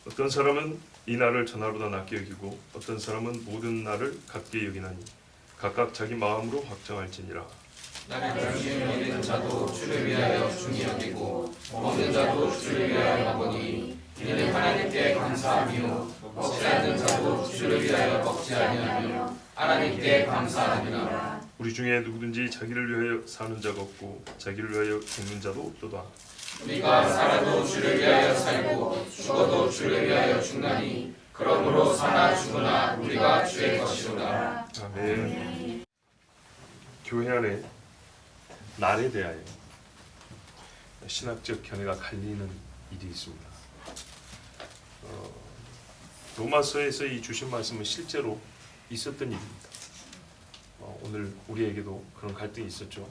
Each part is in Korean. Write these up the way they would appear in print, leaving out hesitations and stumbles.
어떤 사람은 이 날을 전날보다 낮게 여기고 어떤 사람은 모든 날을 같게 여기나니 각각 자기 마음으로 확정할지니라. 나를 중히 여기는 자도 주를 위하여 중히 여기고 먹는 자도 주를 위하여 먹으니 이는 하나님께 감사하며 먹지 않는 자도 주를 위하여 먹지 아니하며 하나님께 감사하느니라. 우리 중에 누구든지 자기를 위하여 사는 자가 없고 자기를 위하여 죽는 자도 없도다. 우리가 살아도 주를 위하여 살고 죽어도 주를 위하여 죽나니 그러므로 사나 죽으나 우리가 주의 것이로다. 아멘. 교회 안에 날에 대하여 신학적 견해가 갈리는 일이 있습니다. 로마서에서 이 주신 말씀은 실제로 있었던 일입니다. 오늘 우리에게도 그런 갈등이 있었죠.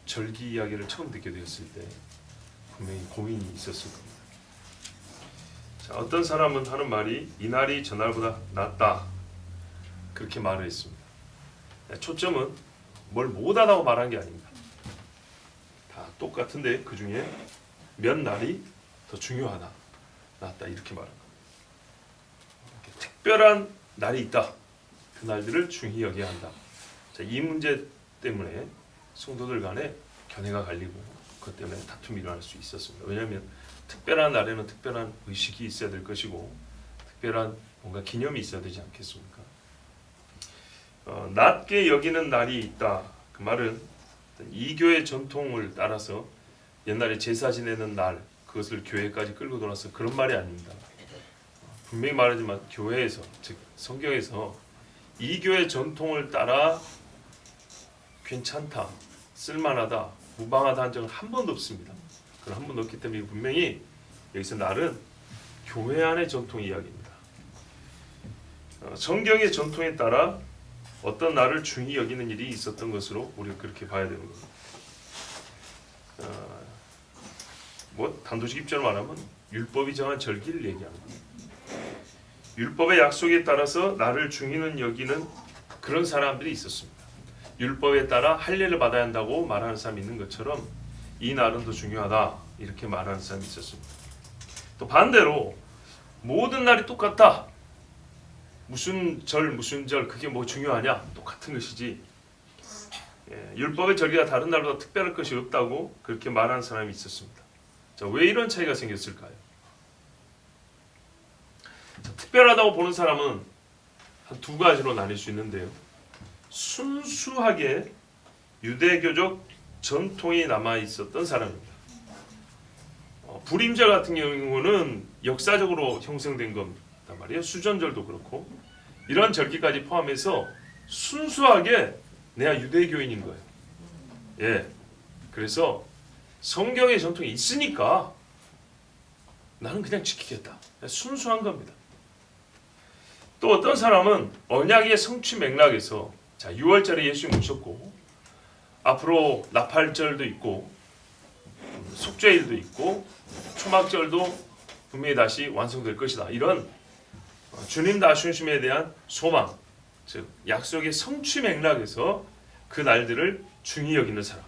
절기 이야기를 처음 듣게 되었을 때 분명히 고민이 있었을 겁니다. 자, 어떤 사람은 하는 말이 이 날이 전날보다 낫다 그렇게 말을 했습니다. 초점은 뭘 못하다고 말한 게 아닙니다. 다 똑같은데 그 중에 몇 날이 더 중요하다, 낫다 이렇게 말한 겁니다. 특별한 날이 있다. 그 날들을 중히 여겨야 한다. 자, 이 문제 때문에 성도들 간에 견해가 갈리고 그것 때문에 다툼이 일어날 수 있었습니다. 왜냐하면 특별한 날에는 특별한 의식이 있어야 될 것이고 특별한 뭔가 기념이 있어야 되지 않겠습니까? 낮게 여기는 날이 있다. 그 말은 이교의 전통을 따라서 옛날에 제사 지내는 날 그것을 교회까지 끌고 돌아서 그런 말이 아닙니다. 분명히 말하지만 교회에서 즉 성경에서 이교의 전통을 따라 괜찮다, 쓸만하다, 무방하다 한 적은 한 번도 없습니다. 그런 한 번도 없기 때문에 분명히 여기서 날은 교회 안의 전통 이야기입니다. 성경의 전통에 따라 어떤 날을 중히 여기는 일이 있었던 것으로 우리가 그렇게 봐야 되는 겁니다. 단도직입적으로 말하면 율법이 정한 절기를 얘기하는 겁니다. 율법의 약속에 따라서 나를 중히 여기는 그런 사람들이 있었습니다. 율법에 따라 할례를 받아야 한다고 말하는 사람이 있는 것처럼 이 날은 더 중요하다 이렇게 말하는 사람이 있었습니다. 또 반대로 모든 날이 똑같다. 무슨 절 그게 뭐 중요하냐? 똑같은 것이지. 율법의 절기가 다른 날보다 특별할 것이 없다고 그렇게 말하는 사람이 있었습니다. 자, 왜 이런 차이가 생겼을까요? 자, 특별하다고 보는 사람은 한 두 가지로 나뉠 수 있는데요. 순수하게 유대교적 전통이 남아 있었던 사람입니다. 불임절 같은 경우는 역사적으로 형성된 겁니다 말이에요. 수전절도 그렇고 이런 절기까지 포함해서 순수하게 내가 유대교인인 거예요. 예, 그래서 성경의 전통이 있으니까 나는 그냥 지키겠다. 순수한 겁니다. 또 어떤 사람은 언약의 성취 맥락에서 자 6월절에 예수 모셨고 앞으로 나팔절도 있고 속죄일도 있고 초막절도 분명히 다시 완성될 것이다. 이런 주님 다시오심에 대한 소망, 즉 약속의 성취 맥락에서 그 날들을 중히 여기는 사람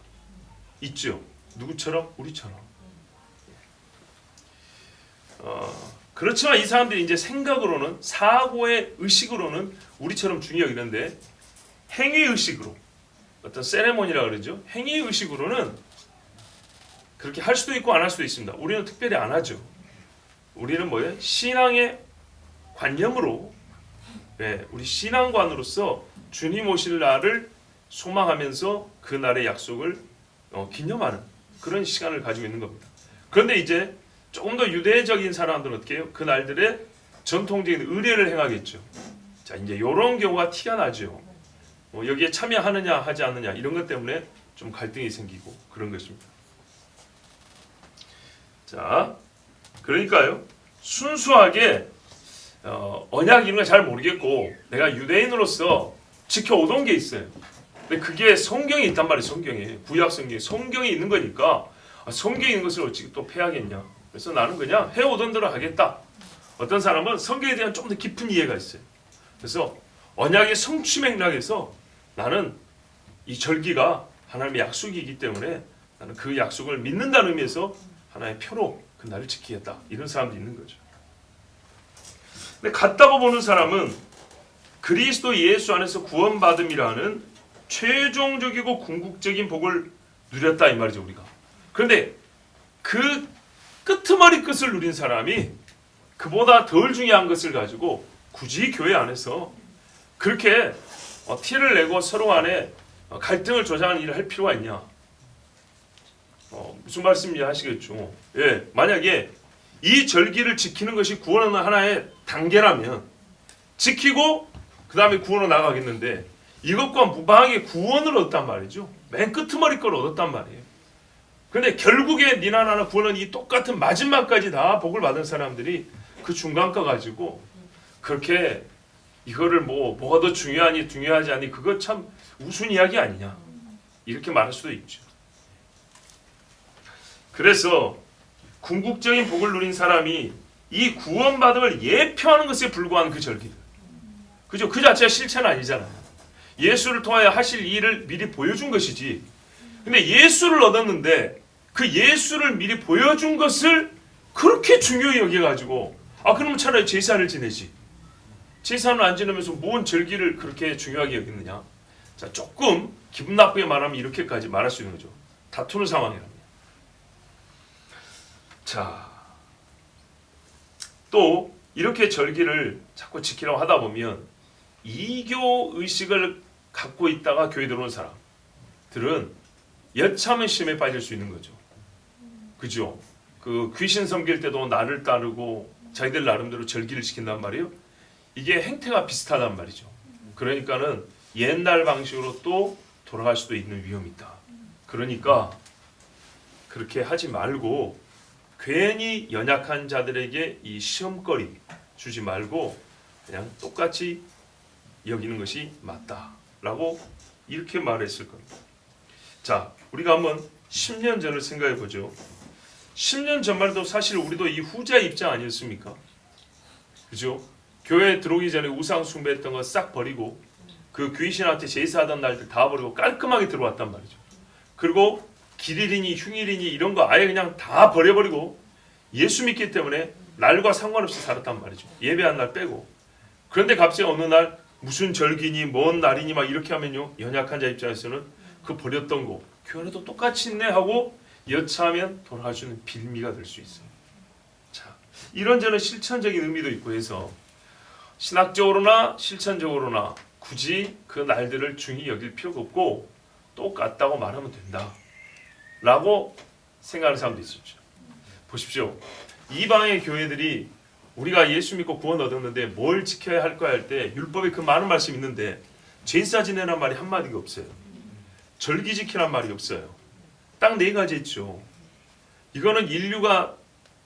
있죠. 누구처럼? 우리처럼. 그렇지만 이 사람들이 이제 생각으로는 사고의 의식으로는 우리처럼 중히 여기는데 행위 의식으로 어떤 세레모니라 그러죠. 행위 의식으로는 그렇게 할 수도 있고 안 할 수도 있습니다. 우리는 특별히 안 하죠. 우리는 뭐예요? 신앙의 관념으로 우리 신앙관으로서 주님 오실 날을 소망하면서 그 날의 약속을 기념하는 그런 시간을 가지고 있는 겁니다. 그런데 이제 조금 더 유대적인 사람들은 어떻게 해요? 그 날들의 전통적인 의례를 행하겠죠. 자, 이제 이런 경우가 티가 나죠. 여기에 참여하느냐 하지 않느냐 이런 것 때문에 좀 갈등이 생기고 그런 것입니다. 자, 그러니까요. 순수하게 언약 이런 걸 잘 모르겠고 내가 유대인으로서 지켜오던 게 있어요. 근데 그게 성경에 있단 말이에요. 성경에 구약 성경에 있는 거니까 성경에 있는 것을 어찌 또 패하겠냐. 그래서 나는 그냥 해오던 대로 하겠다. 어떤 사람은 성경에 대한 좀 더 깊은 이해가 있어요. 그래서 언약의 성취 맥락에서 나는 이 절기가 하나님의 약속이기 때문에 나는 그 약속을 믿는다는 의미에서 하나의 표로 그 날을 지키겠다. 이런 사람도 있는 거죠. 근데 같다고 보는 사람은 그리스도 예수 안에서 구원받음이라는 최종적이고 궁극적인 복을 누렸다 이 말이죠 우리가. 그런데 그 끄트머리 끝을 누린 사람이 그보다 덜 중요한 것을 가지고 굳이 교회 안에서 그렇게 티를 내고 서로 간에 갈등을 조장하는 일을 할 필요가 있냐? 무슨 말씀인지 아시겠죠? 예, 만약에 이 절기를 지키는 것이 구원하는 하나의 단계라면 지키고 그 다음에 구원으로 나가겠는데 이것과 무방하게 구원을 얻었단 말이죠. 맨 끄트머리 걸 얻었단 말이에요. 그런데 결국에 니나 나나 구원은 이 똑같은 마지막까지 다 복을 받은 사람들이 그 중간가 가지고 그렇게 이거를 뭐가 더 중요하니 중요하지 않니 그거 참 우스운 이야기 아니냐 이렇게 말할 수도 있죠. 그래서 궁극적인 복을 누린 사람이 이 구원받음을 예표하는 것에 불과한 그 절기들, 그죠? 그 자체가 실체는 아니잖아요. 예수를 통하여 하실 일을 미리 보여준 것이지. 근데 예수를 얻었는데 그 예수를 미리 보여준 것을 그렇게 중요히 여겨가지고 그러면 차라리 제사를 지내지. 제사는 안 지내면서 뭔 절기를 그렇게 중요하게 여겼느냐. 자, 조금 기분 나쁘게 말하면 이렇게까지 말할 수 있는 거죠. 다투는 상황이랍니다. 자, 또 이렇게 절기를 자꾸 지키려고 하다 보면 이교 의식을 갖고 있다가 교회 들어온 사람들은 여참의 심에 빠질 수 있는 거죠. 그죠? 그 귀신 섬길 때도 나를 따르고 자기들 나름대로 절기를 지킨단 말이에요. 이게 행태가 비슷하단 말이죠. 그러니까는 옛날 방식으로 또 돌아갈 수도 있는 위험이 있다. 그러니까 그렇게 하지 말고 괜히 연약한 자들에게 이 시험거리 주지 말고 그냥 똑같이 여기는 것이 맞다라고 이렇게 말했을 겁니다. 자, 우리가 한번 10년 전을 생각해 보죠. 10년 전만 해도 사실 우리도 이 후자 입장 아니었습니까? 그죠? 교회에 들어오기 전에 우상 숭배했던 거 싹 버리고 그 귀신한테 제사하던 날들 다 버리고 깔끔하게 들어왔단 말이죠. 그리고 길일이니 흉일이니 이런 거 아예 그냥 다 버려버리고 예수 믿기 때문에 날과 상관없이 살았단 말이죠. 예배한 날 빼고. 그런데 갑자기 어느 날 무슨 절기니 뭔 날이니 막 이렇게 하면요, 연약한 자 입장에서는 그 버렸던 거 교회도 똑같이 있네 하고 여차하면 돌아가주는 빌미가 될 수 있어요. 자, 이런저런 실천적인 의미도 있고 해서 신학적으로나 실천적으로나 굳이 그 날들을 중히 여길 필요가 없고 똑같다고 말하면 된다 라고 생각하는 사람도 있었죠. 보십시오. 이방의 교회들이 우리가 예수 믿고 구원 얻었는데 뭘 지켜야 할까 할 때 율법에 그 많은 말씀이 있는데 제사 지내란 말이 한마디가 없어요. 절기 지키란 말이 없어요. 딱 4가지 있죠. 이거는 인류가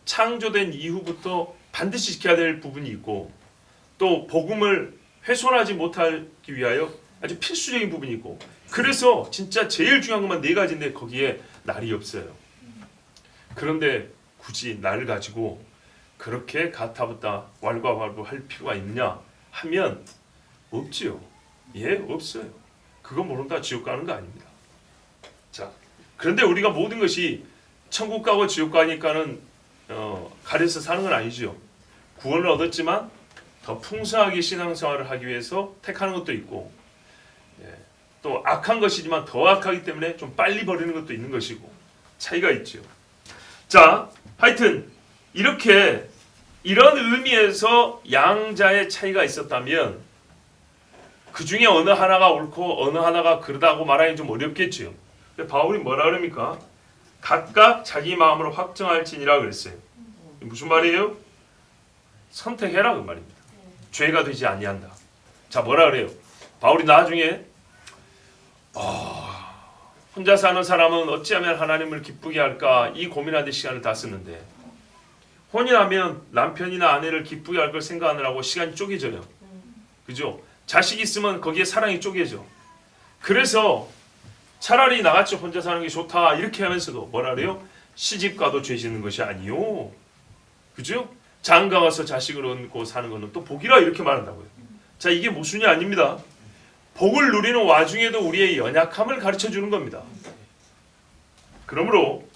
창조된 이후부터 반드시 지켜야 될 부분이 있고 또 복음을 훼손하지 못하기 위하여 아주 필수적인 부분이 있고 그래서 진짜 제일 중요한 것만 4가지인데 거기에 날이 없어요. 그런데 굳이 날 가지고 그렇게 가타부타 왈가왈부 할 필요가 있느냐 하면 없지요. 예, 없어요. 그거 모른다 지옥 가는 거 아닙니다. 자, 그런데 우리가 모든 것이 천국 가고 지옥 가니까는 가려서 사는 건 아니죠. 구원을 얻었지만 더 풍성하게 신앙생활을 하기 위해서 택하는 것도 있고 또 악한 것이지만 더 악하기 때문에 좀 빨리 버리는 것도 있는 것이고 차이가 있죠. 자, 하여튼 이렇게 이런 의미에서 양자의 차이가 있었다면 그 중에 어느 하나가 옳고 어느 하나가 그르다고 말하기 좀 어렵겠죠. 근데 바울이 뭐라 그럽니까? 각각 자기 마음으로 확정할지니라 그랬어요. 무슨 말이에요? 선택해라 그 말입니다. 죄가 되지 아니한다. 자, 뭐라 그래요? 바울이 나중에 혼자 사는 사람은 어찌하면 하나님을 기쁘게 할까 이 고민하는 시간을 다 쓰는데 혼인하면 남편이나 아내를 기쁘게 할 걸 생각하느라고 시간이 쪼개져요. 그죠? 자식 있으면 거기에 사랑이 쪼개져. 그래서 차라리 나같이 혼자 사는 게 좋다 이렇게 하면서도 뭐라 그래요? 시집가도 죄 짓는 것이 아니요. 그죠? 장가 가서 자식을 얻고 사는 것은 또 복이라 이렇게 말한다고요. 자, 이게 모순이 아닙니다. 복을 누리는 와중에도 우리의 연약함을 가르쳐 주는 겁니다. 그러므로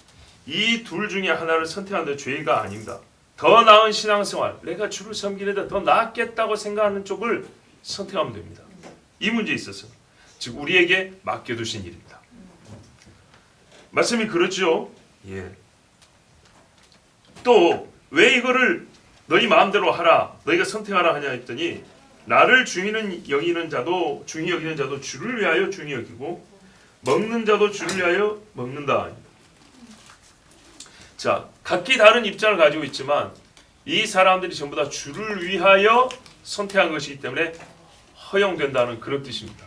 이 둘 중에 하나를 선택하는 데 죄가 아닙니다. 더 나은 신앙생활, 내가 주를 섬기는 데 더 낫겠다고 생각하는 쪽을 선택하면 됩니다. 이 문제에 있어서 즉 우리에게 맡겨두신 일입니다. 말씀이 그렇죠? 예. 또 왜 이거를 너희 마음대로 하라, 너희가 선택하라 하냐 했더니 나를 중히 여기는 자도 주를 위하여 중히 여기고 먹는 자도 주를 위하여 먹는다. 자, 각기 다른 입장을 가지고 있지만 이 사람들이 전부 다 주를 위하여 선택한 것이기 때문에 허용된다는 그런 뜻입니다.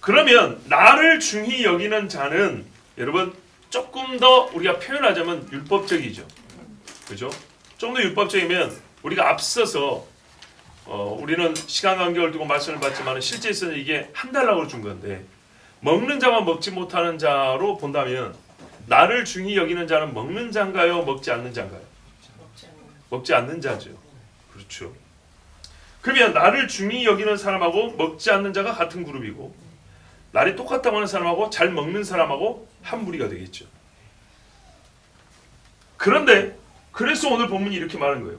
그러면 나를 중히 여기는 자는 여러분 조금 더 우리가 표현하자면 율법적이죠. 그죠? 좀 더 율법적이면 우리가 앞서서 우리는 시간 간격을 두고 말씀을 받지만 실제 있어서 이게 한 달락으로 준 건데 먹는 자만 먹지 못하는 자로 본다면 나를 중히 여기는 자는 먹는 자인가요? 먹지 않는 자인가요? 먹지 않는 자죠. 그렇죠. 그러면 나를 중히 여기는 사람하고 먹지 않는 자가 같은 그룹이고 날이 똑같다고 하는 사람하고 잘 먹는 사람하고 한 무리가 되겠죠. 그런데 그래서 오늘 본문이 이렇게 말하는 거예요.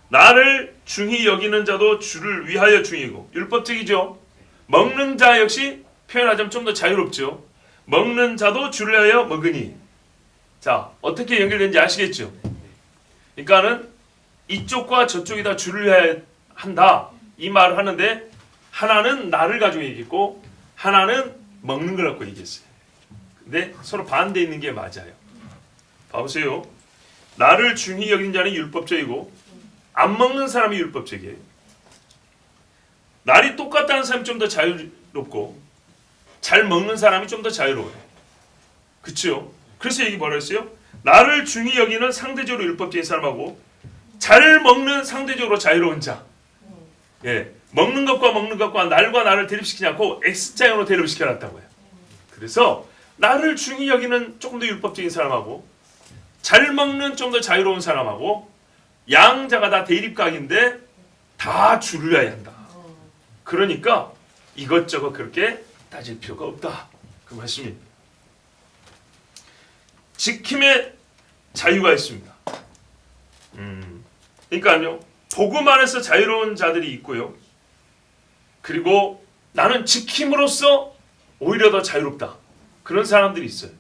나를 중히 여기는 자도 주를 위하여 중이고 율법적이죠. 먹는 자 역시 표현하자면 좀 더 자유롭죠. 먹는 자도 주를 위하여 먹으니. 자, 어떻게 연결되는지 아시겠죠? 그러니까는 이쪽과 저쪽이 다 주를 위하여 한다 이 말을 하는데 하나는 나를 가지고 얘기했고 하나는 먹는 걸 갖고 얘기했어요. 근데 서로 반대 있는 게 맞아요. 봐보세요. 나를 중히 여기는 자는 율법적이고 안 먹는 사람이 율법적이에요. 날이 똑같다는 사람이 좀 더 자유롭고 잘 먹는 사람이 좀 더 자유로워요. 그렇죠? 그래서 여기 뭐라 했어요? 나를 중히 여기는 상대적으로 율법적인 사람하고 잘 먹는 상대적으로 자유로운 자. 예, 먹는 것과 날과 나를 대립시키지 않고 X자형으로 대립시켜놨다고요. 그래서 나를 중히 여기는 조금 더 율법적인 사람하고 잘 먹는 좀 더 자유로운 사람하고 양자가 다 대립각인데 다 주를 위하여 한다. 그러니까 이것저것 그렇게 따질 필요가 없다. 그 말씀입니다. 지킴의 자유가 있습니다. 그러니까요. 복음 안에서 자유로운 자들이 있고요. 그리고 나는 지킴으로써 오히려 더 자유롭다. 그런 사람들이 있어요.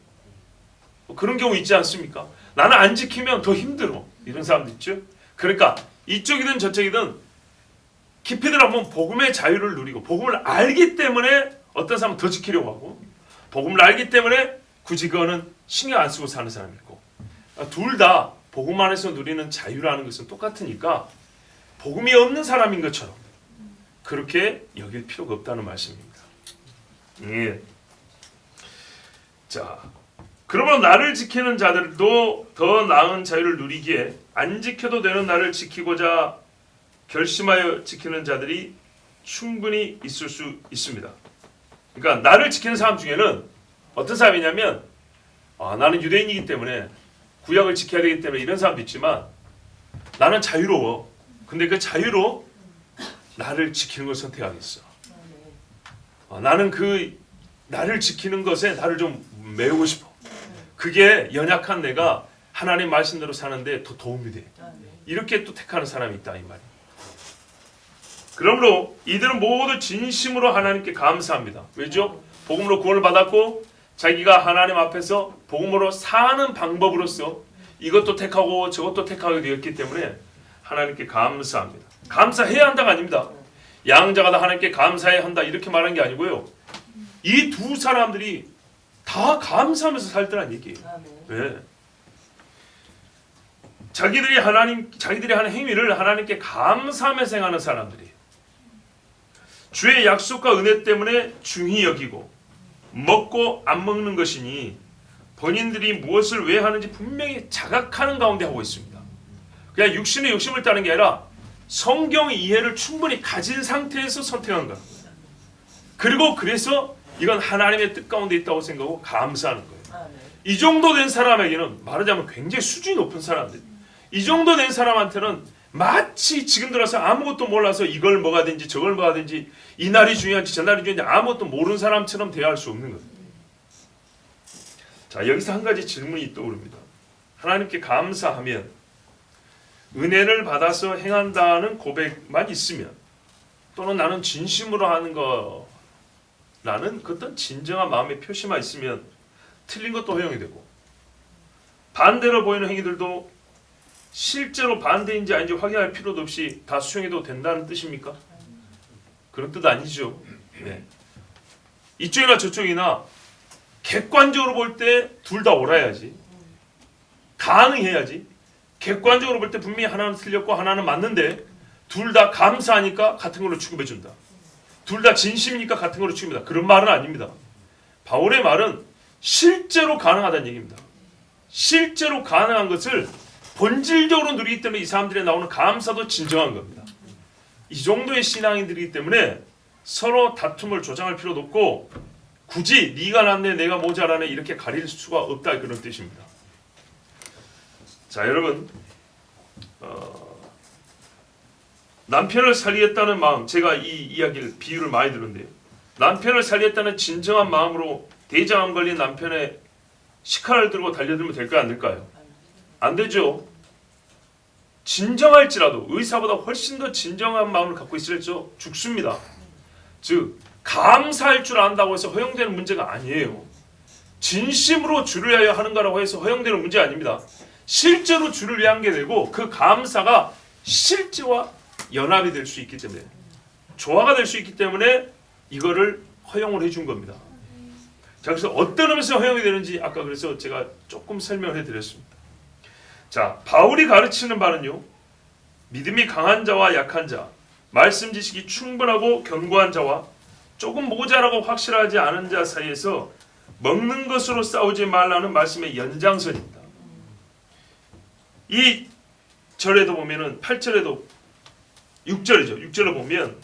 그런 경우 있지 않습니까? 나는 안 지키면 더 힘들어. 이런 사람들 있죠. 그러니까 이쪽이든 저쪽이든 깊이 들어가면 복음의 자유를 누리고 복음을 알기 때문에 어떤 사람은 더 지키려고 하고 복음을 알기 때문에 굳이 그거는 신경 안 쓰고 사는 사람이 있고 둘 다 복음 안에서 누리는 자유라는 것은 똑같으니까 복음이 없는 사람인 것처럼 그렇게 여길 필요가 없다는 말씀입니다. 예. 자, 그러면 나를 지키는 자들도 더 나은 자유를 누리기에 안 지켜도 되는 나를 지키고자 결심하여 지키는 자들이 충분히 있을 수 있습니다. 그러니까 나를 지키는 사람 중에는 어떤 사람이냐면 나는 유대인이기 때문에 구약을 지켜야 되기 때문에 이런 사람도 있지만 나는 자유로워. 근데 그 자유로 나를 지키는 걸 선택하겠어. 나는 그 나를 지키는 것에 나를 좀 메우고 싶어. 그게 연약한 내가 하나님 말씀대로 사는데 더 도움이 돼. 이렇게 또 택하는 사람이 있다 이 말이에요. 그러므로 이들은 모두 진심으로 하나님께 감사합니다. 왜죠? 복음으로 구원을 받았고 자기가 하나님 앞에서 복음으로 사는 방법으로서 이것도 택하고 저것도 택하게 되었기 때문에 하나님께 감사합니다. 감사해야 한다가 아닙니다. 양자가 다 하나님께 감사해야 한다 이렇게 말한 게 아니고요. 이 두 사람들이 다 감사하면서 살더란 얘기예요. 네. 자기들이 하는 행위를 하나님께 감사하면서 행하는 사람들이에요. 주의 약속과 은혜 때문에 중히 여기고 먹고 안 먹는 것이니 본인들이 무엇을 왜 하는지 분명히 자각하는 가운데 하고 있습니다. 그냥 육신의 욕심을 따는 게 아니라 성경 이해를 충분히 가진 상태에서 선택한 거예요. 그리고 그래서 이건 하나님의 뜻 가운데 있다고 생각하고 감사하는 거예요. 이 정도 된 사람에게는 말하자면 굉장히 수준이 높은 사람들. 이 정도 된 사람한테는 마치 지금 들어서 아무것도 몰라서 이걸 뭐가 된지 저걸 뭐가 된지 이 날이 중요한지 저 날이 중요한지 아무것도 모르는 사람처럼 대할 수 없는 거예요. 자, 여기서 한 가지 질문이 떠오릅니다. 하나님께 감사하면 은혜를 받아서 행한다는 고백만 있으면 또는 나는 진심으로 하는 거라는 그 어떤 진정한 마음의 표시만 있으면 틀린 것도 허용이 되고 반대로 보이는 행위들도 실제로 반대인지 아닌지 확인할 필요도 없이 다 수용해도 된다는 뜻입니까? 그런 뜻 아니죠. 네. 이쪽이나 저쪽이나 객관적으로 볼 때 둘 다 옳아야지. 가능해야지. 객관적으로 볼 때 분명히 하나는 틀렸고 하나는 맞는데 둘 다 감사하니까 같은 걸로 취급해준다. 둘 다 진심이니까 같은 걸로 취급합니다. 그런 말은 아닙니다. 바울의 말은 실제로 가능하다는 얘기입니다. 실제로 가능한 것을 본질적으로 누리기 때문에 이 사람들에 나오는 감사도 진정한 겁니다. 이 정도의 신앙인들이기 때문에 서로 다툼을 조장할 필요도 없고 굳이 네가 낫네 내가 모자라네 이렇게 가릴 수가 없다 그런 뜻입니다. 자 여러분 남편을 살리겠다는 마음 제가 이 이야기를 비유를 많이 들었는데요. 남편을 살리겠다는 진정한 마음으로 대장암 걸린 남편의 식칼을 들고 달려들면 될까요? 안 될까요? 안 되죠. 진정할지라도 의사보다 훨씬 더 진정한 마음을 갖고 있을지라도 죽습니다. 즉 감사할 줄 안다고 해서 허용되는 문제가 아니에요. 진심으로 주를 위하여 하는가라고 해서 허용되는 문제 아닙니다. 실제로 주를 위한 게 되고 그 감사가 실제와 연합이 될 수 있기 때문에 조화가 될 수 있기 때문에 이거를 허용을 해준 겁니다. 자 그래서 어떤 의미에서 허용이 되는지 아까 그래서 제가 조금 설명을 해드렸습니다. 자 바울이 가르치는 바는요. 믿음이 강한 자와 약한 자, 말씀 지식이 충분하고 견고한 자와 조금 모자라고 확실하지 않은 자 사이에서 먹는 것으로 싸우지 말라는 말씀의 연장선입니다. 이 절에도 보면은 8절에도 6절이죠. 6절을 보면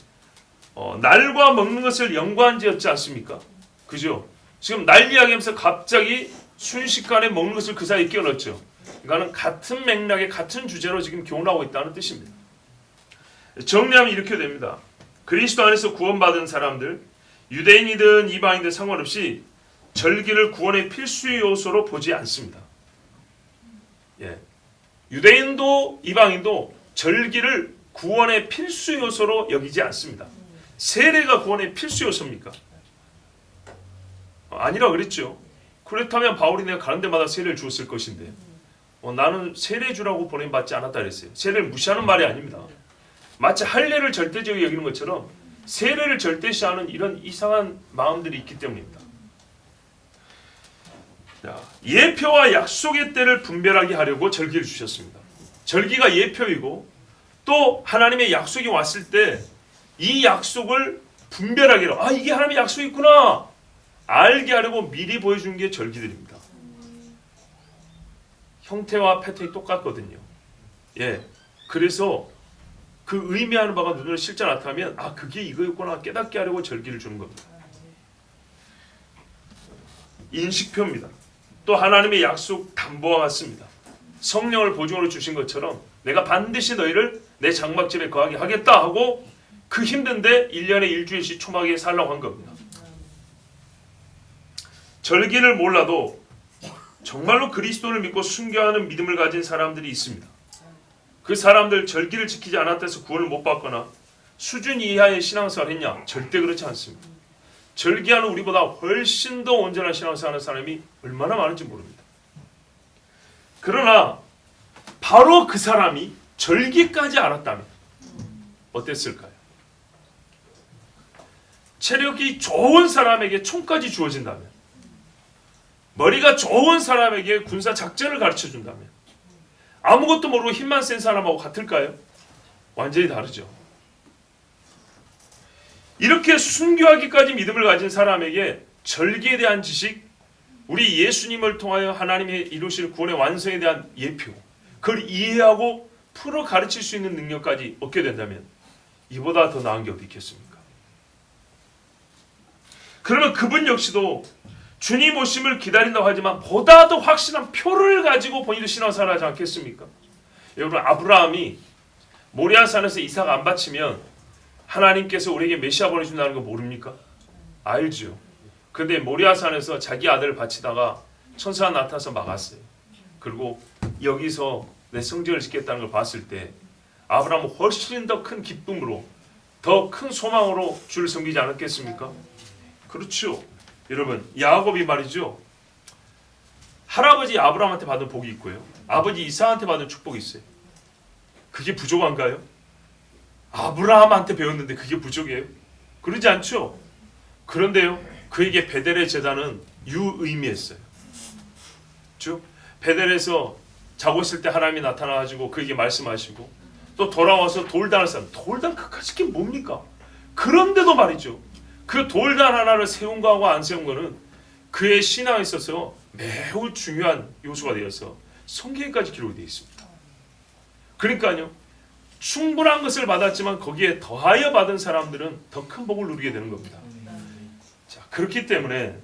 날과 먹는 것을 연관한 지었지 않습니까? 그죠? 지금 날 이야기하면서 갑자기 순식간에 먹는 것을 그 사이에 끼워넣었죠. 그러니까 같은 맥락의 같은 주제로 지금 교훈하고 있다는 뜻입니다. 정리하면 이렇게 됩니다. 그리스도 안에서 구원받은 사람들, 유대인이든 이방인이든 상관없이 절기를 구원의 필수 요소로 보지 않습니다. 예. 유대인도 이방인도 절기를 구원의 필수 요소로 여기지 않습니다. 세례가 구원의 필수 요소입니까? 아니라 그랬죠. 그렇다면 바울이 내가 가는 데마다 세례를 주었을 것인데 나는 세례 주라고 보냄받지 않았다 그랬어요. 세례를 무시하는 말이 아닙니다. 마치 할례를 절대적으로 여기는 것처럼 세례를 절대시하는 이런 이상한 마음들이 있기 때문입니다. 자, 예표와 약속의 때를 분별하게 하려고 절기를 주셨습니다. 절기가 예표이고 또 하나님의 약속이 왔을 때 이 약속을 분별하게 하려고 이게 하나님의 약속이 있구나 알게 하려고 미리 보여준 게 절기들입니다. 형태와 패턴이 똑같거든요. 예, 그래서 그 의미하는 바가 눈으로 실제 나타나면 그게 이거였구나 깨닫게 하려고 절기를 주는 겁니다. 인식표입니다. 또 하나님의 약속 담보와 같습니다. 성령을 보증으로 주신 것처럼 내가 반드시 너희를 내 장막집에 거하게 하겠다 하고 그 힘든데 1년에 일주일씩 초막에 살라고 한 겁니다. 절기를 몰라도 정말로 그리스도를 믿고 순교하는 믿음을 가진 사람들이 있습니다. 그 사람들 절기를 지키지 않았다 해서 구원을 못 받거나 수준 이하의 신앙생활을 했냐? 절대 그렇지 않습니다. 절기하는 우리보다 훨씬 더 온전한 신앙생활을 하는 사람이 얼마나 많은지 모릅니다. 그러나 바로 그 사람이 절기까지 알았다면 어땠을까요? 체력이 좋은 사람에게 총까지 주어진다면, 머리가 좋은 사람에게 군사 작전을 가르쳐준다면, 아무것도 모르고 힘만 센 사람하고 같을까요? 완전히 다르죠. 이렇게 순교하기까지 믿음을 가진 사람에게 절기에 대한 지식, 우리 예수님을 통하여 하나님이 이루실 구원의 완성에 대한 예표, 그걸 이해하고 풀어 가르칠 수 있는 능력까지 얻게 된다면 이보다 더 나은 게 어디 있겠습니까? 그러면 그분 역시도 주님 오심을 기다린다고 하지만 보다 더 확실한 표를 가지고 본인도 신앙생활을 하지 않겠습니까? 여러분, 아브라함이 모리아산에서 이삭 안 바치면 하나님께서 우리에게 메시아 보내준다는 거 모릅니까? 알죠. 그런데 모리아산에서 자기 아들을 바치다가 천사가 나타나서 막았어요. 그리고 여기서 내 성전을 짓겠다는 걸 봤을 때 아브라함은 훨씬 더 큰 기쁨으로 더 큰 소망으로 주를 섬기지 않았겠습니까? 그렇죠. 여러분 야곱이 말이죠. 할아버지 아브라함한테 받은 복이 있고요. 아버지 이삭한테 받은 축복이 있어요. 그게 부족한가요? 아브라함한테 배웠는데 그게 부족해요? 그러지 않죠. 그런데요. 그에게 베델의 제단은 유의미했어요. 그렇죠? 베델에서 자고 있을 때 하나님이 나타나가지고 그에게 말씀하시고 또 돌아와서 돌단을 쌓는 돌단 그까짓 게 뭡니까? 그런데도 말이죠. 그 돌단 하나를 세운 거하고 안 세운 거는 그의 신앙에 있어서 매우 중요한 요소가 되어서 성경에까지 기록이 되어 있습니다. 그러니까요. 충분한 것을 받았지만 거기에 더하여 받은 사람들은 더 큰 복을 누리게 되는 겁니다. 자, 그렇기 때문에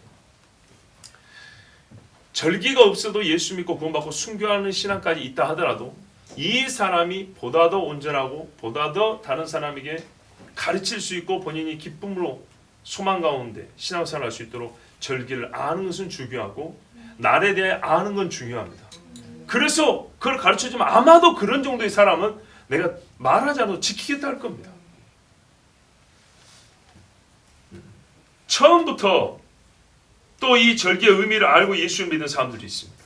절기가 없어도 예수 믿고 구원받고 순교하는 신앙까지 있다 하더라도 이 사람이 보다 더 온전하고 보다 더 다른 사람에게 가르칠 수 있고 본인이 기쁨으로 소망 가운데 신앙생활을 할 수 있도록 절기를 아는 것은 중요하고 날에 대해 아는 건 중요합니다. 그래서 그걸 가르쳐주면 아마도 그런 정도의 사람은 내가 말하지 않아도 지키겠다 할 겁니다. 처음부터 또 이 절기의 의미를 알고 예수를 믿는 사람들이 있습니다.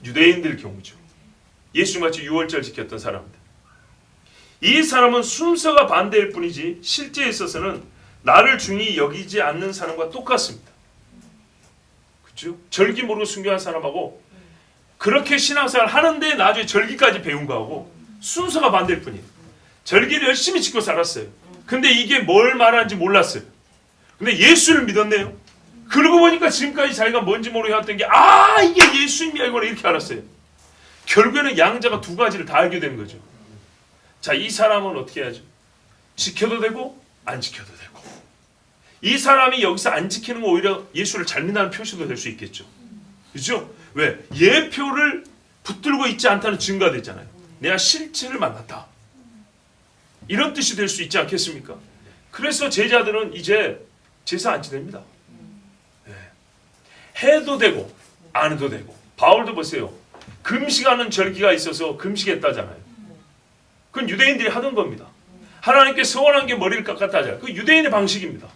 유대인들 경우죠. 예수같이 유월절 지켰던 사람들. 이 사람은 순서가 반대일 뿐이지 실제에 있어서는 나를 중히 여기지 않는 사람과 똑같습니다. 그렇죠? 절기 모르고 순교한 사람하고 그렇게 신앙생활 하는데 나중에 절기까지 배운 거하고 순서가 반대일 뿐이에요. 절기를 열심히 지켜 살았어요. 근데 이게 뭘 말하는지 몰랐어요. 근데 예수를 믿었네요. 그러고 보니까 지금까지 자기가 뭔지 모르게 했던 게 이게 예수님이야 이걸 이렇게 알았어요. 결국에는 양자가 두 가지를 다 알게 된 거죠. 자, 이 사람은 어떻게 해야죠? 지켜도 되고 안 지켜도 되고. 이 사람이 여기서 안 지키는 거 오히려 예수를 잘 믿는 표시도 될 수 있겠죠. 그렇죠? 왜? 예표를 붙들고 있지 않다는 증거가 되잖아요. 내가 실체를 만났다. 이런 뜻이 될 수 있지 않겠습니까? 그래서 제자들은 이제 제사 안 지냅니다. 네. 해도 되고 안 해도 되고. 바울도 보세요. 금식하는 절기가 있어서 금식했다잖아요. 그건 유대인들이 하던 겁니다. 하나님께 서원한 게 머리를 깎았다잖아요. 그 유대인의 방식입니다.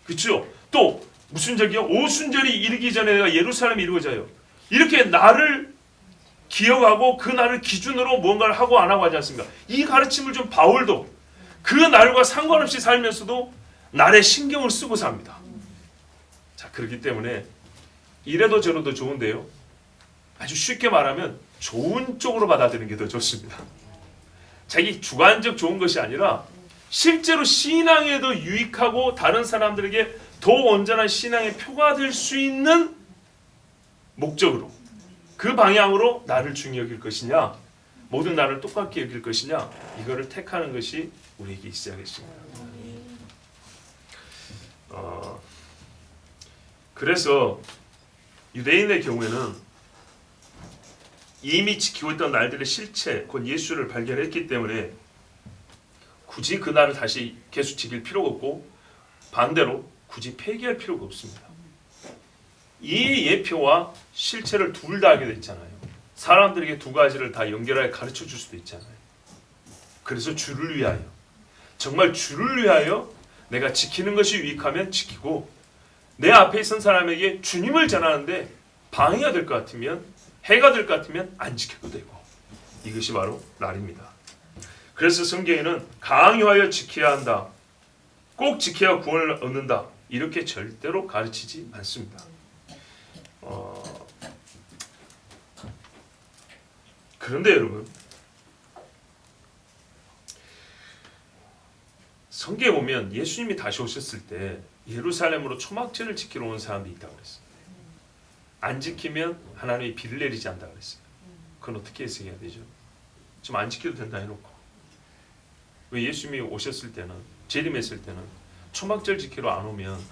그렇죠? 또 무슨 절기요? 오순절이 이르기 전에 내가 예루살렘에 이루어져요. 이렇게 날을 기억하고 그 날을 기준으로 뭔가를 하고 안 하고 하지 않습니까? 이 가르침을 좀 바울도 그 날과 상관없이 살면서도 날에 신경을 쓰고 삽니다. 자, 그렇기 때문에 이래도 저래도 좋은데요. 아주 쉽게 말하면 좋은 쪽으로 받아들이는 게 더 좋습니다. 자기 주관적 좋은 것이 아니라 실제로 신앙에도 유익하고 다른 사람들에게 더 온전한 신앙의 표가 될 수 있는 목적으로 그 방향으로 나를 중히 여길 것이냐 모든 나를 똑같게 여길 것이냐 이거를 택하는 것이 우리에게 있어야겠습니다. 그래서 유대인의 경우에는 이미 지키고 있던 날들의 실체 곧 예수를 발견했기 때문에 굳이 그 날을 다시 계속 지킬 필요가 없고 반대로 굳이 폐기할 필요가 없습니다. 이 예표와 실체를 둘 다 알게 됐잖아요. 사람들에게 두 가지를 다 연결하여 가르쳐 줄 수도 있잖아요. 그래서 주를 위하여 정말 주를 위하여 내가 지키는 것이 유익하면 지키고 내 앞에 있는 사람에게 주님을 전하는데 방해가 될 것 같으면 해가 될 것 같으면 안 지켜도 되고 이것이 바로 날입니다. 그래서 성경에는 강요하여 지켜야 한다. 꼭 지켜야 구원을 얻는다. 이렇게 절대로 가르치지 않습니다. 그런데 여러분 성경에 보면 예수님이 다시 오셨을 때 예루살렘으로 초막절을 지키러 온 사람이 있다고 그랬어요. 안 지키면 하나님이 비를 내리지 않는다고 그랬어요. 그건 어떻게 해석해야 되죠? 좀 안 지켜도 된다 해놓고 왜 예수님이 오셨을 때는 재림했을 때는 초막절 지키러 안 오면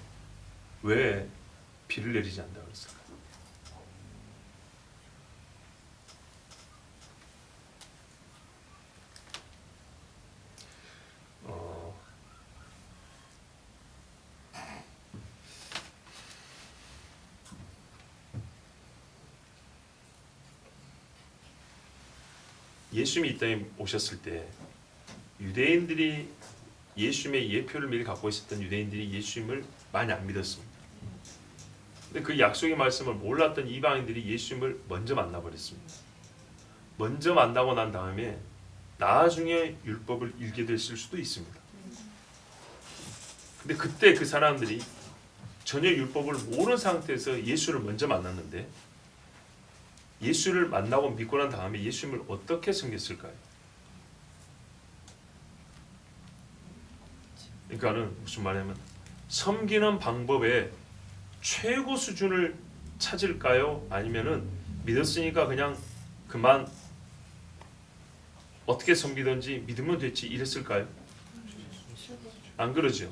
왜 비를 내리지 않는다고 그랬을까? 예수님이 이 땅에 오셨을 때 유대인들이 예수님의 예표를 미리 갖고 있었던 유대인들이 예수님을 많이 안 믿었습니다. 근데 그 약속의 말씀을 몰랐던 이방인들이 예수님을 먼저 만나버렸습니다. 먼저 만나고 난 다음에 나중에 율법을 읽게 됐을 수도 있습니다. 근데 그때 그 사람들이 전혀 율법을 모르는 상태에서 예수를 먼저 만났는데 예수를 만나고 믿고 난 다음에 예수님을 어떻게 섬겼을까요? 그러니까는 무슨 말이냐면 섬기는 방법의 최고 수준을 찾을까요? 아니면은 믿었으니까 그냥 그만 어떻게 섬기든지 믿으면 됐지 이랬을까요? 안 그러죠.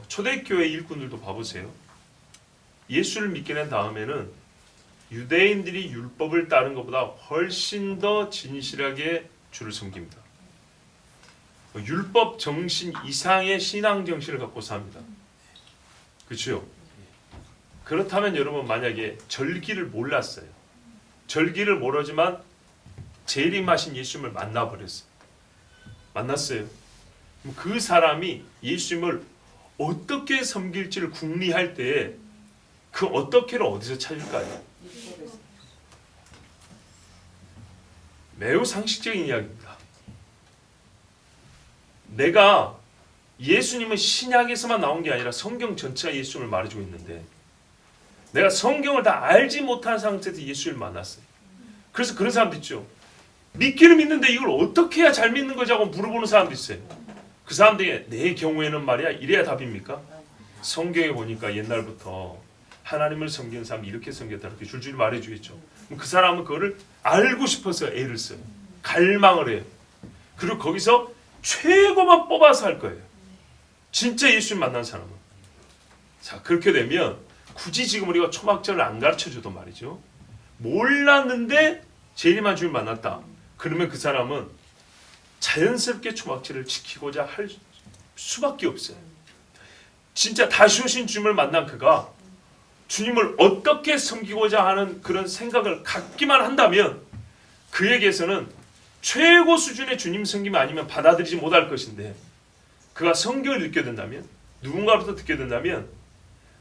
초대교회 일꾼들도 봐보세요. 예수를 믿게 된 다음에는 유대인들이 율법을 따른 것보다 훨씬 더 진실하게 주를 섬깁니다. 율법 정신 이상의 신앙 정신을 갖고 삽니다. 그렇죠? 그렇다면 여러분 만약에 절기를 몰랐어요. 절기를 모르지만 재림하신 예수님을 만나버렸어요. 만났어요. 그 사람이 예수님을 어떻게 섬길지를 궁리할 때 그 어떻게를 어디서 찾을까요? 매우 상식적인 이야기입니다. 내가 예수님은 신약에서만 나온 게 아니라 성경 전체가 예수님을 말해주고 있는데 내가 성경을 다 알지 못한 상태에서 예수를 만났어요. 그래서 그런 사람도 있죠. 믿기는 믿는데 이걸 어떻게 해야 잘 믿는 거지 하고 물어보는 사람도 있어요. 그 사람들이 내 경우에는 말이야 이래야 답입니까? 성경에 보니까 옛날부터 하나님을 섬기는 사람이 이렇게 섬겼다 이렇게 줄줄이 말해주겠죠. 그 사람은 그거를 알고 싶어서 애를 써요. 갈망을 해요. 그리고 거기서 최고만 뽑아서 할 거예요. 진짜 예수님 만난 사람은. 자, 그렇게 되면 굳이 지금 우리가 초막절을 안 가르쳐줘도 말이죠. 몰랐는데 재림한 주님 만났다. 그러면 그 사람은 자연스럽게 초막절을 지키고자 할 수밖에 없어요. 진짜 다시 오신 주님을 만난 그가 주님을 어떻게 섬기고자 하는 그런 생각을 갖기만 한다면 그에게서는 최고 수준의 주님 섬김이 아니면 받아들이지 못할 것인데 그가 성경을 읽게 된다면 누군가로부터 듣게 된다면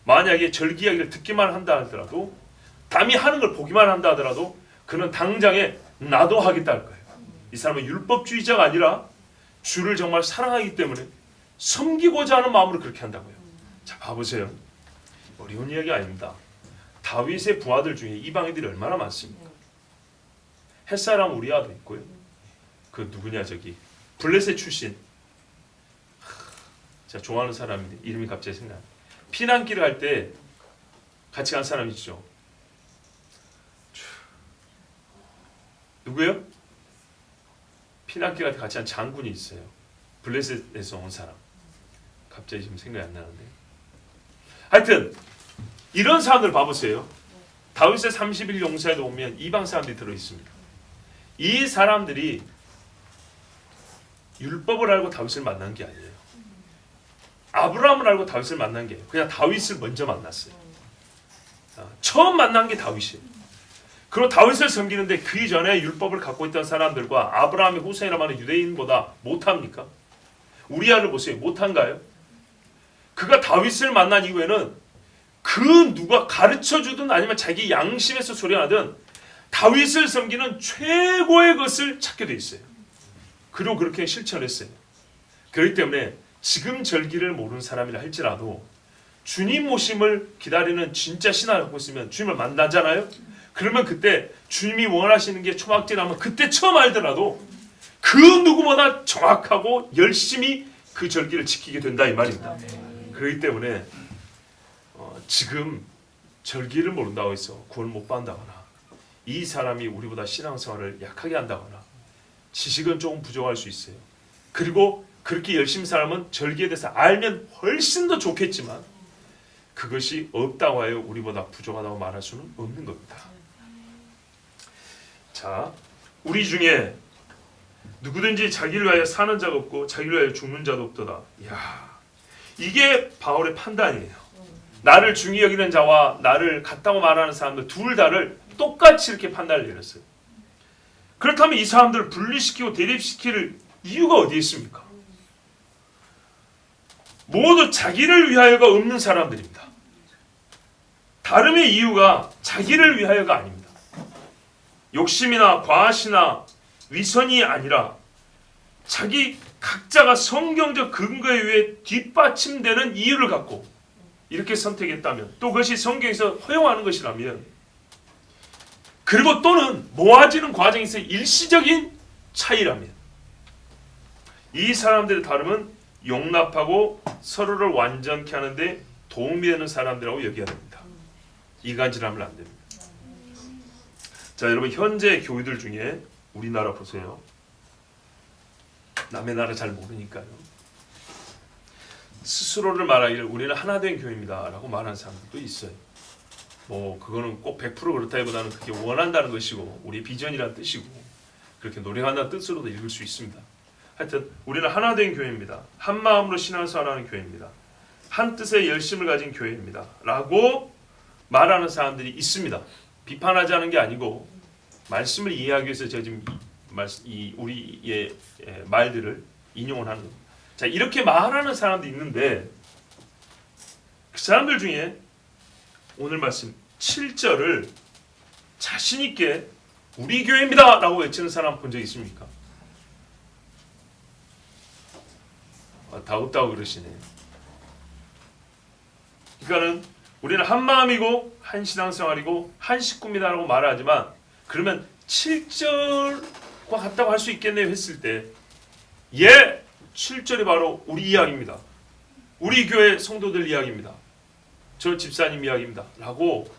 만약에 절기 이야기를 듣기만 한다 하더라도 남이 하는 걸 보기만 한다 하더라도 그는 당장에 나도 하겠다 할 거예요. 이 사람은 율법주의자가 아니라 주를 정말 사랑하기 때문에 섬기고자 하는 마음으로 그렇게 한다고요. 자, 봐보세요. 어려운 이야기 아닙니다. 다윗의 부하들 중에 이방인들이 얼마나 많습니까? 햇사람 우리아도 있고요. 그 누구냐 저기 블레셋 출신. 제가 좋아하는 사람인데 이름이 갑자기 생각나요. 피난길을 갈 때 같이 간 사람 있죠. 누구요? 피난길 갈 때 같이 한 장군이 있어요. 블레셋에서 온 사람. 갑자기 지금 생각이 안 나는데. 하여튼 이런 사람들 봐보세요. 다윗의 30일 용사에도 보면 이방 사람들이 들어있습니다. 이 사람들이 율법을 알고 다윗을 만난 게 아니에요. 아브라함을 알고 다윗을 만난 게 아니에요. 그냥 다윗을 먼저 만났어요. 처음 만난 게 다윗이에요. 그리고 다윗을 섬기는데 그 이전에 율법을 갖고 있던 사람들과 아브라함의 후손이라고 하는 유대인보다 못합니까? 우리아를 보세요. 못한가요? 그가 다윗을 만난 이후에는 그 누가 가르쳐주든 아니면 자기 양심에서 소리나든 다윗을 섬기는 최고의 것을 찾게 돼 있어요. 그리고 그렇게 실천했어요. 그렇기 때문에 지금 절기를 모르는 사람이라 할지라도 주님 모심을 기다리는 진짜 신앙을 갖고 있으면 주님을 만나잖아요. 그러면 그때 주님이 원하시는 게 초막절하면 그때 처음 알더라도 그 누구보다 정확하고 열심히 그 절기를 지키게 된다 이 말입니다. 그렇기 때문에 지금 절기를 모른다고 해서 구원을 못 받는다거나 이 사람이 우리보다 신앙생활을 약하게 한다거나 지식은 조금 부족할 수 있어요. 그리고 그렇게 열심히 살면 절기에 대해서 알면 훨씬 더 좋겠지만 그것이 없다고 하여 우리보다 부족하다고 말할 수는 없는 겁니다. 자, 우리 중에 누구든지 자기를 위하여 사는 자가 없고 자기를 위하여 죽는 자도 없도다. 이야, 이게 바울의 판단이에요. 나를 중히 여기는 자와 나를 같다고 말하는 사람들 둘 다를 똑같이 이렇게 판단을 내렸어요. 그렇다면 이 사람들을 분리시키고 대립시킬 이유가 어디에 있습니까? 모두 자기를 위하여가 없는 사람들입니다. 다름의 이유가 자기를 위하여가 아닙니다. 욕심이나 과시나 위선이 아니라 자기 각자가 성경적 근거에 의해 뒷받침되는 이유를 갖고 이렇게 선택했다면, 또 그것이 성경에서 허용하는 것이라면, 그리고 또는 모아지는 과정에서 일시적인 차이라면, 이 사람들의 다름은 용납하고 서로를 완전케 하는데 도움이 되는 사람들이라고 여겨야 됩니다. 이간질하면 안 됩니다. 자, 여러분, 현재 교회들 중에 우리나라 보세요. 남의 나라 잘 모르니까요. 스스로를 말하기를 우리는 하나된 교회입니다 라고 말하는 사람들도 있어요. 뭐 그거는 꼭 100% 그렇다기보다는 그게 원한다는 것이고 우리 비전이라는 뜻이고 그렇게 노력한다는 뜻으로도 읽을 수 있습니다. 하여튼 우리는 하나된 교회입니다. 한 마음으로 신앙생활하는 교회입니다. 한 뜻의 열심을 가진 교회입니다 라고 말하는 사람들이 있습니다. 비판하지 않은 게 아니고 말씀을 이해하기 위해서 제가 지금 우리의 말들을 인용을 하는 겁니다. 자, 이렇게 말하는 사람도 있는데 그 사람들 중에 오늘 말씀 7절을 자신 있게 우리 교회입니다 라고 외치는 사람 본 적 있습니까? 다 없다고 그러시네요. 그러니까는 우리는 한 마음이고 한 신앙생활이고 한 식구입니다 라고 말하지만, 그러면 7절과 같다고 할 수 있겠네요 했을 때, 7절이 바로 우리 이야기입니다. 우리 교회 성도들 이야기입니다. 저 집사님 이야기입니다 라고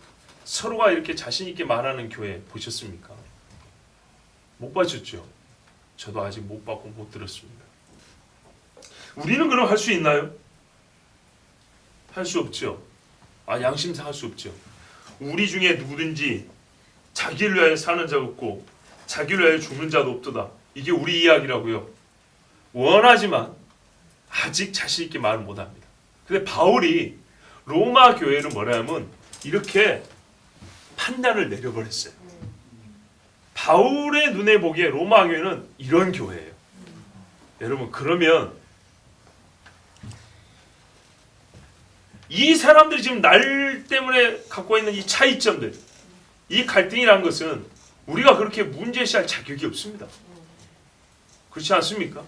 서로가 이렇게 자신 있게 말하는 교회 보셨습니까? 못 보셨죠? 저도 아직 못 봤고 못 들었습니다. 우리는 그럼 할 수 있나요? 할 수 없죠. 양심상 할 수 없죠. 우리 중에 누구든지 자기를 위하여 사는 자가 없고 자기를 위하여 죽는 자도 없도다. 이게 우리 이야기라고요. 원하지만 아직 자신 있게 말을 못합니다. 근데 바울이 로마 교회를 뭐라면 이렇게 판단을 내려버렸어요. 바울의 눈에 보기에 로마 교회는 이런 교회예요. 여러분, 그러면 이 사람들이 지금 날 때문에 갖고 있는 이 차이점들, 이 갈등이라는 것은 우리가 그렇게 문제시할 자격이 없습니다. 그렇지 않습니까?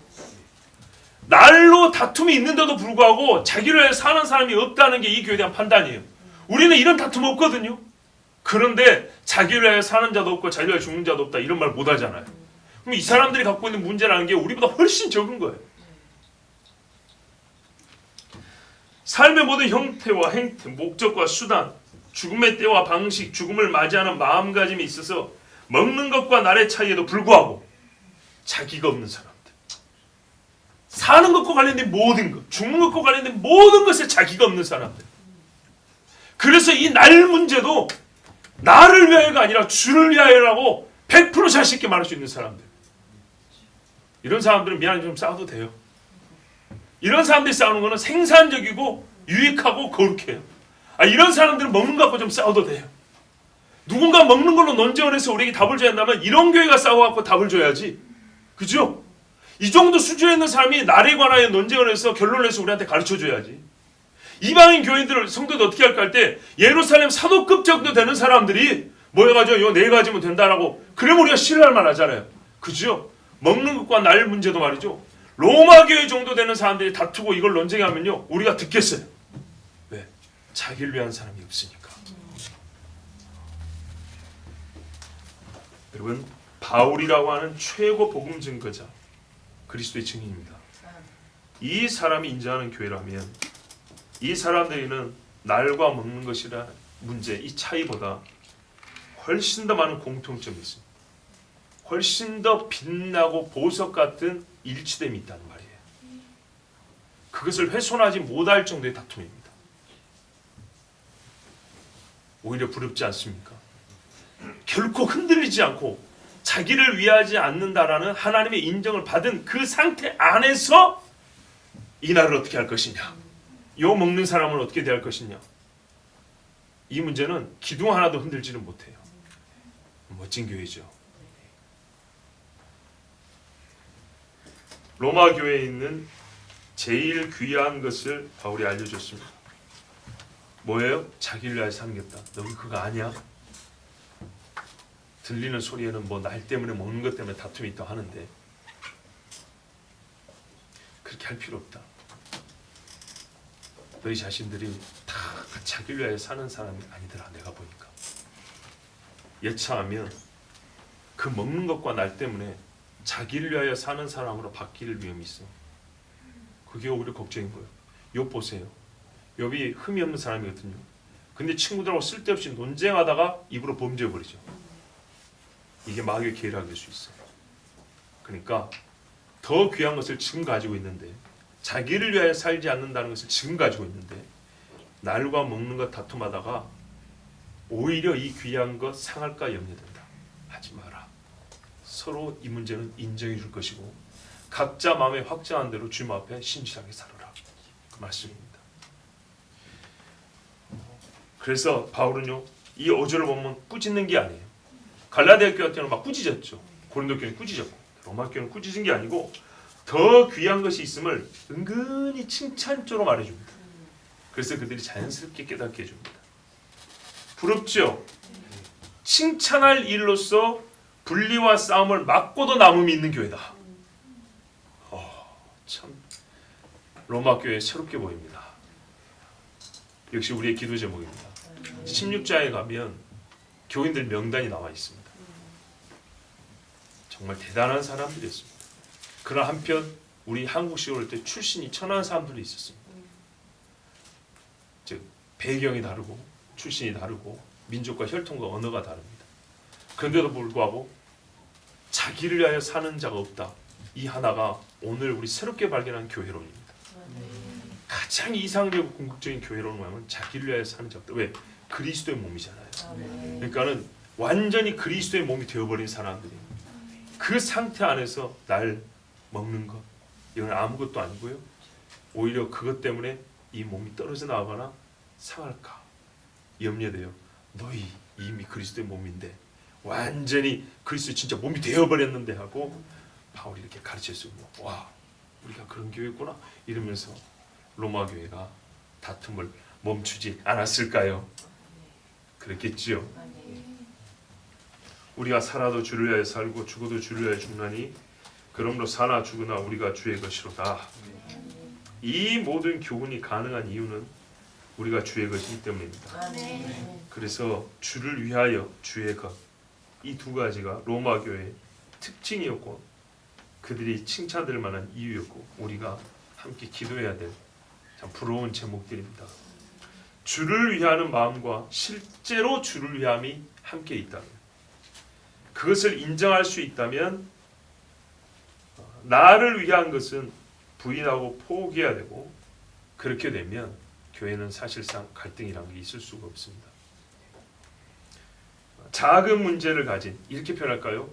날로 다툼이 있는데도 불구하고 자기를 위해 사는 사람이 없다는 게 이 교회에 대한 판단이에요. 우리는 이런 다툼 없거든요. 그런데 자기를 위해 사는 자도 없고 자기를 위해 죽는 자도 없다 이런 말 못 하잖아요. 그럼 이 사람들이 갖고 있는 문제라는 게 우리보다 훨씬 적은 거예요. 삶의 모든 형태와 행태, 목적과 수단, 죽음의 때와 방식, 죽음을 맞이하는 마음가짐이 있어서 먹는 것과 날의 차이에도 불구하고 자기가 없는 사람들, 사는 것과 관련된 모든 것, 죽는 것과 관련된 모든 것에 자기가 없는 사람들. 그래서 이 날 문제도 나를 위하여가 아니라 주를 위하여라고 100% 자신 있게 말할 수 있는 사람들. 이런 사람들은 미안해 좀 싸워도 돼요. 이런 사람들이 싸우는 거는 생산적이고 유익하고 거룩해요. 이런 사람들은 먹는 거 갖고 좀 싸워도 돼요. 누군가 먹는 걸로 논쟁을 해서 우리에게 답을 줘야 한다면 이런 교회가 싸워갖고 답을 줘야지. 그죠? 이 정도 수준에 있는 사람이 날에 관하여 논쟁을 해서 결론을 내서 우리한테 가르쳐줘야지. 이방인 교인들을 성도들 어떻게 할까 할 때 예루살렘 사도급 정도 되는 사람들이 모여가지고 요 4가지면 된다라고 그러면 우리가 신뢰할 만하잖아요. 그죠? 먹는 것과 날 문제도 말이죠. 로마 교회 정도 되는 사람들이 다투고 이걸 논쟁하면요 우리가 듣겠어요. 왜? 자기를 위한 사람이 없으니까. 여러분, 바울이라고 하는 최고 복음 증거자, 그리스도의 증인입니다. 이 사람이 인정하는 교회라면 이 사람들에게는 날과 먹는 것이라 문제, 이 차이보다 훨씬 더 많은 공통점이 있습니다. 훨씬 더 빛나고 보석 같은 일치됨이 있다는 말이에요. 그것을 훼손하지 못할 정도의 다툼입니다. 오히려 부럽지 않습니까? 결코 흔들리지 않고 자기를 위하지 않는다라는 하나님의 인정을 받은 그 상태 안에서 이 날을 어떻게 할 것이냐, 요 먹는 사람을 어떻게 대할 것이냐, 이 문제는 기둥 하나도 흔들지는 못해요. 멋진 교회죠. 로마 교회에 있는 제일 귀한 것을 바울이 알려줬습니다. 뭐예요? 자기를 위하여 사는겠다. 너희 그거 아니야? 들리는 소리에는 뭐 날 때문에 먹는 것 때문에 다툼이 있다고 하는데 그렇게 할 필요 없다. 너희 자신들이 다 자기를 위하여 사는 사람이 아니더라. 내가 보니까 여차하면 그 먹는 것과 날 때문에 자기를 위하여 사는 사람으로 바뀔 위험이 있어. 그게 오히려 걱정인 거예요. 욥 보세요. 욥이 흠이 없는 사람이거든요. 근데 친구들하고 쓸데없이 논쟁하다가 입으로 범죄해버리죠. 이게 마귀의 계략일 수 있어요. 그러니까 더 귀한 것을 지금 가지고 있는데, 자기를 위하여 살지 않는다는 것을 지금 가지고 있는데 날과 먹는 것 다툼하다가 오히려 이 귀한 것 상할까 염려된다. 하지 마라. 서로 이 문제는 인정해 줄 것이고 각자 마음에 확정한 대로 주님 앞에 신실하게 살아라. 그 말씀입니다. 그래서 바울은요, 이 5절을 보면 꾸짖는 게 아니에요. 갈라디아 교회 같은 경우는 막 꾸짖었죠. 고린도 교회는 꾸짖었고 로마 교회는 꾸짖은 게 아니고 더 귀한 것이 있음을 은근히 칭찬조로 말해줍니다. 그래서 그들이 자연스럽게 깨닫게 해줍니다. 부럽죠? 칭찬할 일로서 분리와 싸움을 막고도 남음이 있는 교회다. 참 로마 교회 새롭게 보입니다. 역시 우리의 기도 제목입니다. 16장에 가면 교인들 명단이 나와 있습니다. 정말 대단한 사람들이었습니다. 그러나 한편 우리 한국식으로 할 때 출신이 천한 사람들이 있었습니다. 즉 배경이 다르고 출신이 다르고 민족과 혈통과 언어가 다릅니다. 그런데도 불구하고 자기를 위하여 사는 자가 없다. 이 하나가 오늘 우리 새롭게 발견한 교회론입니다. 가장 이상적이고 궁극적인 교회론은 뭐냐면 자기를 위하여 사는 자가 없다. 왜? 그리스도의 몸이잖아요. 그러니까는 완전히 그리스도의 몸이 되어버린 사람들이 그 상태 안에서 날 먹는 것 이건 아무것도 아니고요. 오히려 그것 때문에 이 몸이 떨어져 나가거나 상할까 염려돼요. 너희 이미 그리스도의 몸인데 완전히 그리스도 진짜 몸이 되어버렸는데 하고 바울이 이렇게 가르쳤어요. 와, 우리가 그런 교회구나 이러면서 로마 교회가 다툼을 멈추지 않았을까요? 그랬겠지요. 우리가 살아도 주를 위하여 살고 죽어도 주를 위하여 죽나니 그러므로 사나 죽으나 우리가 주의 것이로다. 이 모든 교훈이 가능한 이유는 우리가 주의 것이기 때문입니다. 그래서 주를 위하여 주의 것, 이 두 가지가 로마 교회의 특징이었고 그들이 칭찬될 만한 이유였고 우리가 함께 기도해야 될 참 부러운 제목들입니다. 주를 위하는 마음과 실제로 주를 위함이 함께 있다면, 그것을 인정할 수 있다면 나를 위한 것은 부인하고 포기해야 되고, 그렇게 되면 교회는 사실상 갈등이라는 게 있을 수가 없습니다. 작은 문제를 가진, 이렇게 표현할까요?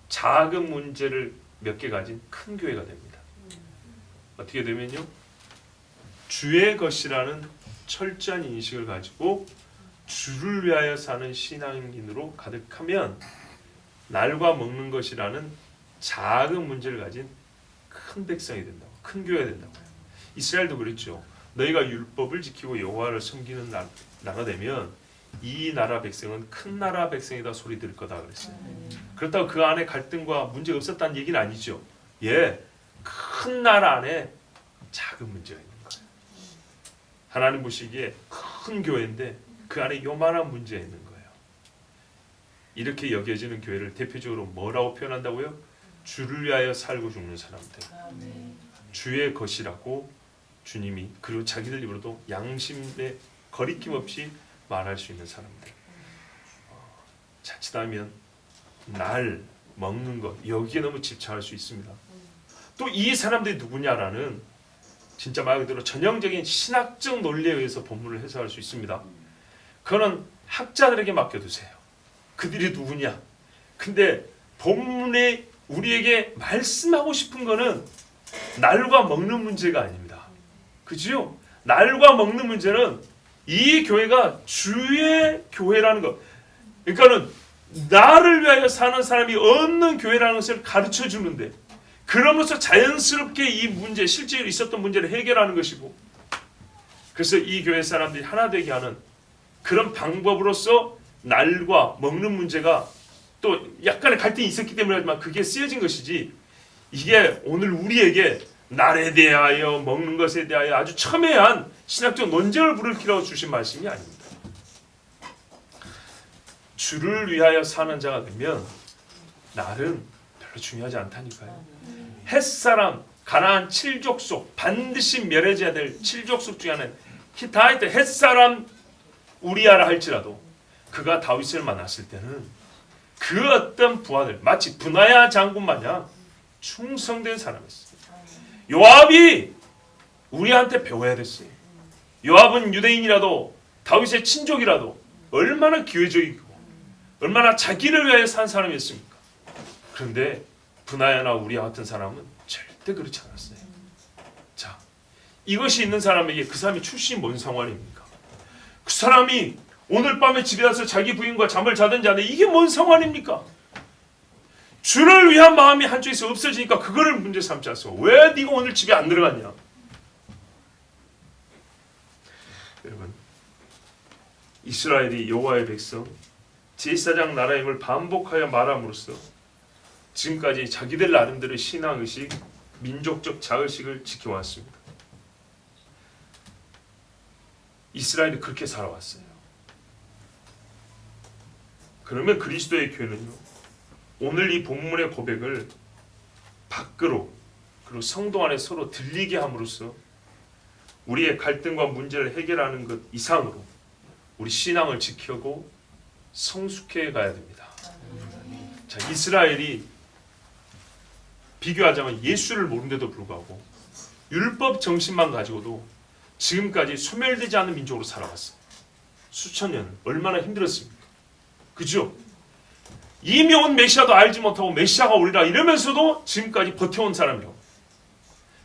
작은 문제를 몇 개 가진 큰 교회가 됩니다. 어떻게 되면요, 주의 것이라는 철저한 인식을 가지고 주를 위하여 사는 신앙인으로 가득하면 날과 먹는 것이라는 작은 문제를 가진 큰 백성이 된다고, 큰 교회가 된다고. 이스라엘도 그랬죠. 너희가 율법을 지키고 여호와를 섬기는 나라 되면 이 나라 백성은 큰 나라 백성이다 소리 들을 거다 그랬어요. 그렇다고 그 안에 갈등과 문제가 없었다는 얘기는 아니죠. 예, 큰 나라 안에 작은 문제가 있는 거예요. 하나님 보시기에 큰 교회인데 그 안에 요만한 문제가 있는 거예요. 이렇게 여겨지는 교회를 대표적으로 뭐라고 표현한다고요? 주를 위하여 살고 죽는 사람들, 주의 것이라고 주님이, 그리고 자기들 입으로도 양심에 거리낌 없이 말할 수 있는 사람들. 자칫하면 날 먹는 것 여기에 너무 집착할 수 있습니다. 또 이 사람들이 누구냐라는 진짜 말 그대로 전형적인 신학적 논리에 의해서 본문을 해석할 수 있습니다. 그거는 학자들에게 맡겨두세요. 그들이 누구냐? 근데 본문에 우리에게 말씀하고 싶은 거는 날과 먹는 문제가 아닙니다. 그죠? 날과 먹는 문제는 이 교회가 주의 교회라는 것, 그러니까는 나를 위하여 사는 사람이 없는 교회라는 것을 가르쳐 주는데, 그럼으로써 자연스럽게 이 문제, 실제로 있었던 문제를 해결하는 것이고, 그래서 이 교회 사람들이 하나 되게 하는 그런 방법으로서 날과 먹는 문제가 또 약간의 갈등이 있었기 때문에 하지만 그게 쓰여진 것이지, 이게 오늘 우리에게 날에 대하여 먹는 것에 대하여 아주 첨예한 신학적 논쟁을 불러일으켜 주신 말씀이 아닙니다. 주를 위하여 사는 자가 되면 날은 별로 중요하지 않다니까요. 햇사람 가나안 7족속 반드시 멸해져야 될 7족속 중에 하나는 히타이트 햇사람 우리아라 할지라도 그가 다윗을 만났을 때는 그 어떤 부하들 마치 브나야 장군 마냥 충성된 사람이었어요. 요압이 우리한테 배워야 됐어요. 요압은 유대인이라도 다윗의 친족이라도 얼마나 기회적이고 얼마나 자기를 위하여 산 사람이었습니까? 그런데 브나야나 우리아 같은 사람은 절대 그렇지 않았어요. 자, 이것이 있는 사람에게 그 사람이 출신이 뭔 상관입니까? 그 사람이 오늘 밤에 집에 와서 자기 부인과 잠을 자든지 하는데 이게 뭔 상관입니까? 주를 위한 마음이 한쪽에서 없어지니까 그거를 문제 삼지 않습니까? 왜 네가 오늘 집에 안 들어갔냐? 여러분, 이스라엘이 여호와의 백성 제사장 나라임을 반복하여 말함으로써 지금까지 자기들 나름대로의 신앙의식, 민족적 자의식을 지켜왔습니다. 이스라엘이 그렇게 살아왔어요. 그러면 그리스도의 교회는요, 오늘 이 본문의 고백을 밖으로 그리고 성도 안에 서로 들리게 함으로써 우리의 갈등과 문제를 해결하는 것 이상으로 우리 신앙을 지키고 성숙해 가야 됩니다. 자, 이스라엘이 비교하자면 예수를 모르는데도 불구하고 율법 정신만 가지고도 지금까지 소멸되지 않는 민족으로 살아왔어요. 수천 년 얼마나 힘들었습니까? 그죠? 이미 온 메시아도 알지 못하고 메시아가 오리라 이러면서도 지금까지 버텨온 사람이라고.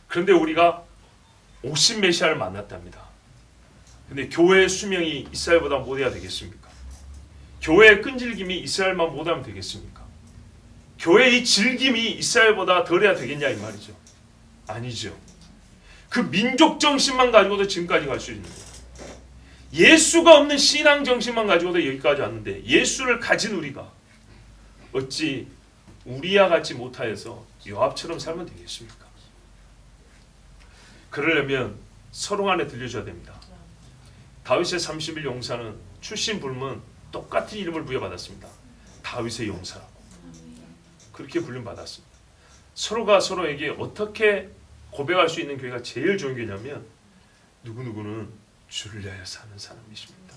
그런데 우리가 오신 메시아를 만났답니다. 근데 교회의 수명이 이스라엘보다 못해야 되겠습니까? 교회의 끈질김이 이스라엘만 못하면 되겠습니까? 교회의 즐김이 이스라엘보다 덜해야 되겠냐 이 말이죠. 아니죠. 그 민족 정신만 가지고도 지금까지 갈 수 있는 거예요. 예수가 없는 신앙 정신만 가지고도 여기까지 왔는데 예수를 가진 우리가 어찌 우리와 같이 못하여서 요압처럼 살면 되겠습니까? 그러려면 서로 간에 들려줘야 됩니다. 다윗의 30일 용사는 출신 불문 똑같은 이름을 부여받았습니다. 다윗의 용사라고. 그렇게 불림받았습니다. 서로가 서로에게 어떻게 고백할 수 있는 교회가 제일 좋은 교회냐면 누구누구는 주를 위하여 사는 사람이십니다.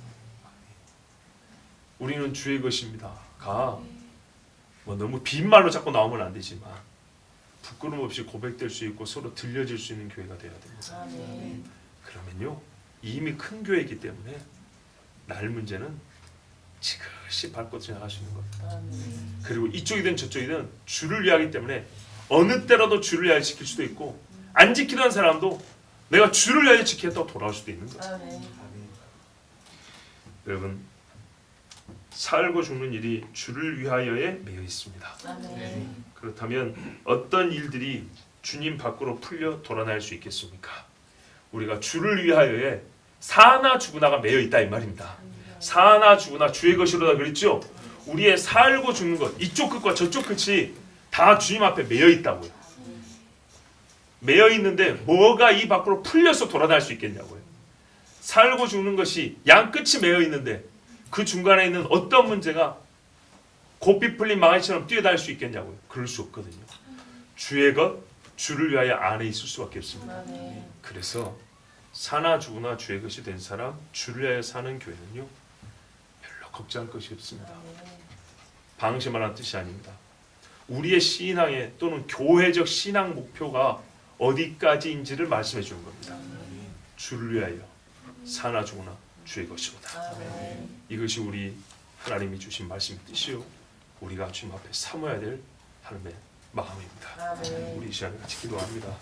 우리는 주의 것입니다. 뭐 너무 빈말로 자꾸 나오면 안 되지만 부끄럼 없이 고백될 수 있고 서로 들려질 수 있는 교회가 되어야 됩니다. 그러면요, 이미 큰 교회이기 때문에 날 문제는 지그시 밟고 지나갈 수 있는 겁니다. 그리고 이쪽이든 저쪽이든 주를 위하기 때문에 어느 때라도 주를 위하여 지킬 수도 있고 안 지키던 사람도 내가 주를 위하여 지키겠다고 돌아올 수도 있는 거예요. 여러분, 살고 죽는 일이 주를 위하여에 매여 있습니다. 그렇다면 어떤 일들이 주님 밖으로 풀려 돌아날 수 있겠습니까? 우리가 주를 위하여에 사나 죽으나가 매여 있다 이 말입니다. 사나 죽으나 주의 것이로다 그랬죠? 우리의 살고 죽는 것, 이쪽 끝과 저쪽 끝이 다 주님 앞에 매여 있다고요. 매여 있는데 뭐가 이 밖으로 풀려서 돌아다닐 수 있겠냐고요. 살고 죽는 것이 양 끝이 매여 있는데 그 중간에 있는 어떤 문제가 고삐 풀린 망아지처럼 뛰어다닐 수 있겠냐고요. 그럴 수 없거든요. 주의 것, 주를 위하여 안에 있을 수밖에 없습니다. 그래서 사나 죽으나 주의 것이 된 사람, 주를 위하여 사는 교회는요, 별로 걱정할 것이 없습니다. 방심하라는 뜻이 아닙니다. 우리의 신앙의 또는 교회적 신앙 목표가 어디까지인지를 말씀해 주는 겁니다. 주를 위하여 사나 죽으나 주의 것이로다. 이것이 우리 하나님이 주신 말씀의 뜻이요, 우리가 주님 앞에 삼아야 될 하나님의 마음입니다. 우리 이 시간에 같이 기도합니다.